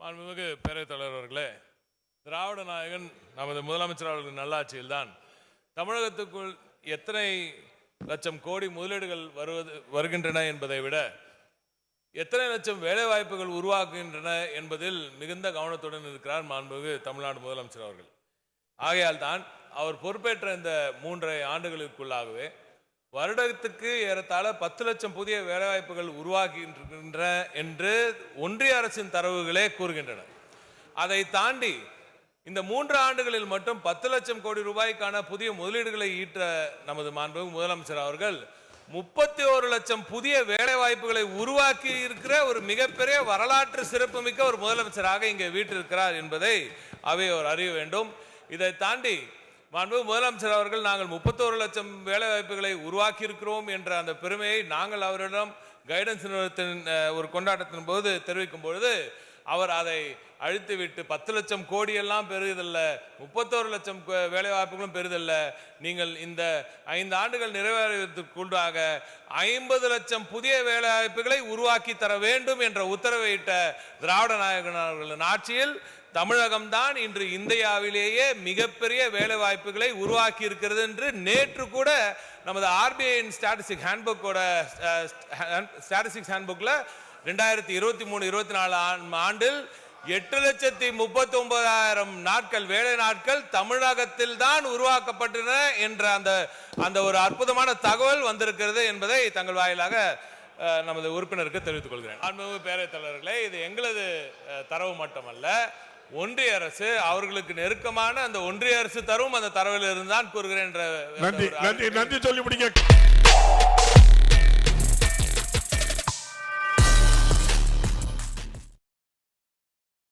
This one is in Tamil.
மாண்புமிகு பேரவைத் தலைவர் அவர்களே, திராவிட நாயகன் நமது முதலமைச்சர் அவர்களின் நல்லாட்சியில் தான் தமிழகத்துக்குள் எத்தனை லட்சம் கோடி முதலீடுகள் வருகின்றன என்பதை விட எத்தனை லட்சம் வேலை வாய்ப்புகள் உருவாக்குகின்றன என்பதில் மிகுந்த கவனத்துடன் இருக்கிறார் மாண்புமிகு தமிழ்நாடு முதலமைச்சர் அவர்கள். ஆகையால் தான் அவர் பொறுப்பேற்ற இந்த 3.5 ஆண்டுகளுக்குள்ளாகவே வருடத்துக்கு ஏறத்தாழ 10 லட்சம் புதிய வேலைவாய்ப்புகள் உருவாகின்றன என்று ஒன்றிய அரசின் தரவுகளே கூறுகின்றன. அதை தாண்டி இந்த 3 ஆண்டுகளில் மட்டும் 10 லட்சம் கோடி ரூபாய்க்கான புதிய முதலீடுகளை ஈட்ட நமது மாண்புமிகு முதலமைச்சர் அவர்கள் 31 லட்சம் புதிய வேலை வாய்ப்புகளை உருவாக்கி இருக்கிற ஒரு மிகப்பெரிய வரலாற்று சிறப்புமிக்க ஒரு முதலமைச்சராக இங்கே வீற்றிருக்கிறார் என்பதை அவர் அறிய வேண்டும். இதை தாண்டி மாண்புமிகு முதலமைச்சர் அவர்கள் நாங்கள் 31 லட்சம் வேலை வாய்ப்புகளை உருவாக்கி இருக்கிறோம் என்ற அந்த பெருமையை நாங்கள் அவரிடம் கைடன்ஸ் நிறுவனத்தின் ஒரு கொண்டாட்டத்தின் போது தெரிவிக்கும் பொழுது அவர் அதை அழித்துவிட்டு 10 லட்சம் கோடி எல்லாம் பெறுதல்ல, 31 லட்சம் வேலை வாய்ப்புகளும் பெறுதல்ல, நீங்கள் இந்த 5 ஆண்டுகள் நிறைவேறுவதற்குள்ளாக 50 லட்சம் புதிய வேலை வாய்ப்புகளை உருவாக்கி தர வேண்டும் என்ற உத்தரவை இட்ட திராவிட நாயகன் அவர்களின் ஆட்சியில் தமிழகம்தான் இன்று இந்தியாவிலேயே மிகப்பெரிய வேலை வாய்ப்புகளை உருவாக்கி இருக்கிறது என்று நேற்று கூட நமது ஆர்பிஐயின் ஸ்டாட்டிஸ்டிக்ஸ் ஹேண்ட்புக்ல 2023-24 ஆண்டில் 8,39,000 நாட்கள் வேலை நாட்கள் தமிழகத்தில் தான் உருவாக்கப்பட்டன என்ற அந்த ஒரு அற்புதமான தகவல் வந்திருக்கிறது என்பதை தங்கள் வாயிலாக நமது உறுப்பினருக்கு தெரிவித்துக் கொள்கிறேன். மாண்புமிகு பேரவைத் தலைவர்களே, இது எங்களது தரவு மட்டுமல்ல, ஒன்றிய அரசு அவர்களுக்கு நெருக்கமான அந்த ஒன்றிய அரசு தரும் அந்த தரவில் இருந்தான் கூறுகிறேன். நன்றி சொல்லி முடிங்க.